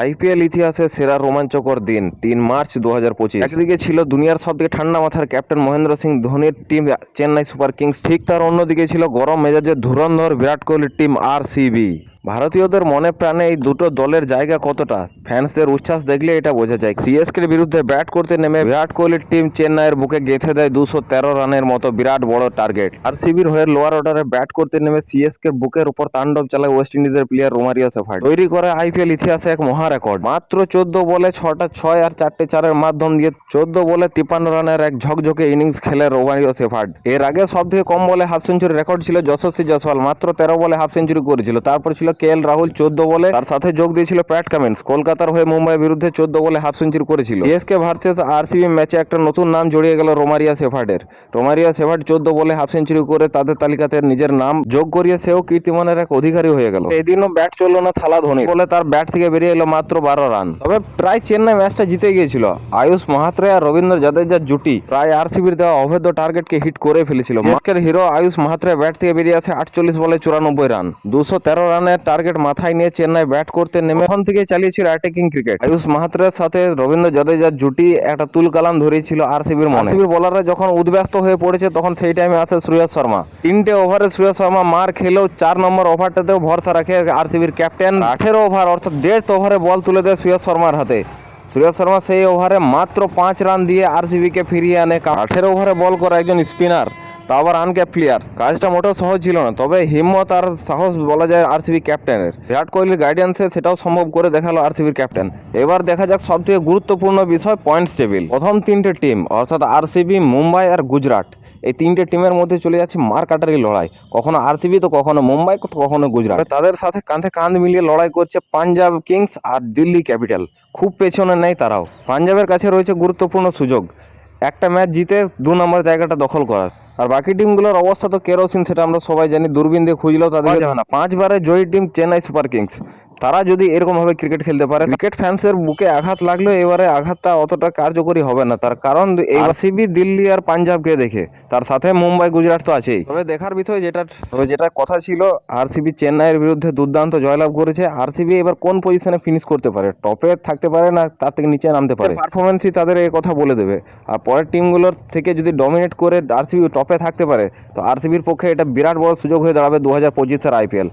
IPL ইতিহাসের সেরা রোমাঞ্চকর দিন ৩ মার্চ ২০২৫। একদিকে ছিল দুনিয়ার সবথেকে ঠান্ডা মাথার ক্যাপ্টেন মহেন্দ্র সিং ধোনির টিম চেন্নাই সুপার কিংস, ঠিক তার অন্যদিকে ছিল গরম মেজাজের ধুরন্ধর বিরাট কোহলির টিম আরসিবি। ভারতীয়দের মনে প্রাণে এই দুটো দলের জায়গা কতটা, ফ্যান্সদের উচ্ছ্বাস দেখলে এটা বোঝা যায়। সিএসকের বিরুদ্ধে ব্যাট করতে নেমে বিরাট কোহলির টিম চেন্নাইয়ের বুকে গেঁথে দেয় ২১৩ রানের মতো বিরাট বড় টার্গেট। আরসিবির হয়ে লোয়ার অর্ডারে ব্যাট করতে নেমে সিএসকের বুকের উপর তাণ্ডব চালায় ওয়েস্ট ইন্ডিজের প্লেয়ার রোমারিও সেফার্ড। তৈরি করে আইপিএল ইতিহাসে এক মহা রেকর্ড। মাত্র ১৪ বলে ৬টা ৬ আর ৪টে ৪-এর মাধ্যম দিয়ে ১৪ বলে ৫৩ রানের এক ঝকঝকে ইনিংস খেলে রোমারিও সেফার্ড। এর আগে সবথেকে কম বলে হাফ সেঞ্চুরি রেকর্ড ছিল যশস্বী জয়সওয়াল, মাত্র ১৩ বলে হাফ সেঞ্চুরি করেছিল। তারপর ছিল কেএল রাহুল ১৪ বলে, তার সাথে যোগ দিয়েছিল প্যাট কামিন্স, কলকাতার হয়ে মুম্বাইয়ের বিরুদ্ধে ১৪ বলে হাফ সেঞ্চুরি করেছিল। সিএসকে ভার্সেস আরসিবি ম্যাচে একটা নতুন নাম জড়িয়ে গেল রোমারিও সেফার্ডের। রোমারিও সেফার্ড ১৪ বলে হাফ সেঞ্চুরি করে তাদের তালিকাতে নিজের নাম যোগ করিয়ে সেও কীর্তিমানের এক অধিকারী হয়ে গেল। এদিনও ব্যাট চললো না থালা ধোনি, বলে তার ব্যাট থেকে বেরিয়ে এলো মাত্র ১২ রান। তবে প্রায় চেন্নাই ম্যাচটা জিতে গিয়েছিল। আয়ুষ মাহাত্রে আর রবীন্দ্র জাদেজার জুটি প্রায় আরসিবির দেওয়া অভেদ্য টার্গেটকে হিট করে ফেলেছিল। সিএসকের হিরো আয়ুষ মাহাত্রে ব্যাট থেকে বেরিয়ে আছে ৪৮ বলে ৯৪ রান। ২১৩ রানের টার্গেট মাথায় নিয়ে চেন্নাই ব্যাট করতে নেমে প্রথম থেকে চালিয়েছিল অ্যাটাকিং ক্রিকেট। আয়ুষ মাহাত্রের সাথে রবীন্দ্র জাদেজার জুটি একটা তুলকালাম ধরেছিল আরসিবির মনে। আরসিবির বোলাররা যখন উদ্ব্যস্ত হয়ে পড়েছে তখন সেই টাইমে আসে শ্রেয়স শর্মা। ৩টে ওভারে শ্রেয়স শর্মা মার খেলেও ৪ নম্বর ওভারটাতেও ভরসা রাখে আরসিবির ক্যাপ্টেন। ১৮ ওভার অর্থাৎ ১.৫ ওভারে বল তুলে দেয় শ্রেয়স শর্মার হাতে। শ্রেয়স শর্মা সেই ওভারে মাত্র ৫ রান দিয়ে আরসিবিকে ফিরিয়ে আনে। ১৮ ওভারে বল করা একজন স্পিনার, তা আবার আনক্যাপ প্লেয়ার, কাজটা মোটেও সহজ ছিল না। তবে হিম্মত আর সাহস বলা যায় আরসিবি ক্যাপ্টেনের। বিরাট কোহলির গাইডেন্সে সেটাও সম্ভব করে দেখালো আরসিবির ক্যাপ্টেন। এবার দেখা যাক সবথেকে গুরুত্বপূর্ণ বিষয়, পয়েন্টস টেবিল। প্রথম ৩টে টিম অর্থাৎ আরসিবি, মুম্বাই আর গুজরাট, এই ৩টে টিমের মধ্যে চলে যাচ্ছে মার কাটারি লড়াই। কখনো আরসিবি তো কখনো মুম্বাই তো কখনো গুজরাট। তাদের সাথে কাঁধে কাঁধ মিলিয়ে লড়াই করছে পাঞ্জাব কিংস আর দিল্লি ক্যাপিটাল। খুব পেছনে নেই তারাও। পাঞ্জাবের কাছে রয়েছে গুরুত্বপূর্ণ সুযোগ একটা ম্যাচ জিতে ২ নম্বর জায়গাটা দখল করার। আর বাকি টিমগুলোর অবস্থা তো কেরোসিন, সেটা আমরা সবাই জানি। দূরবীন দিয়ে খুঁজলেও তাদের যাবে না। 5 বারের জয়ী টিম চেন্নাই সুপার কিংস, তারা যদি এরকমভাবে ক্রিকেট খেলতে পারে, ক্রিকেট ফ্যান্সের বুকে আঘাত লাগলেও এবারে আঘাতটা অতটা কার্যকরী হবে না। তার কারণ এই আরসিবি, দিল্লি আর পাঞ্জাবকে দেখে, তার সাথে মুম্বাই গুজরাট তো আছেই। তবে দেখার বিষয় যেটা কথা ছিল, আরসিবি চেন্নাইয়ের বিরুদ্ধে দুর্দান্ত জয়লাভ করেছে। আরসিবি এবার কোন পজিশনে ফিনিশ করতে পারে, টপে থাকতে পারে না তার থেকে নিচে নামতে পারে, পারফরমেন্সই তাদের এই কথা বলে দেবে। আর পরের টিমগুলোর থেকে যদি ডমিনেট করে আরসিবি টপে থাকতে পারে, তো আরসিবির পক্ষে এটা বিরাট বড় সুযোগ হয়ে দাঁড়াবে ২০২৫-এর আইপিএল।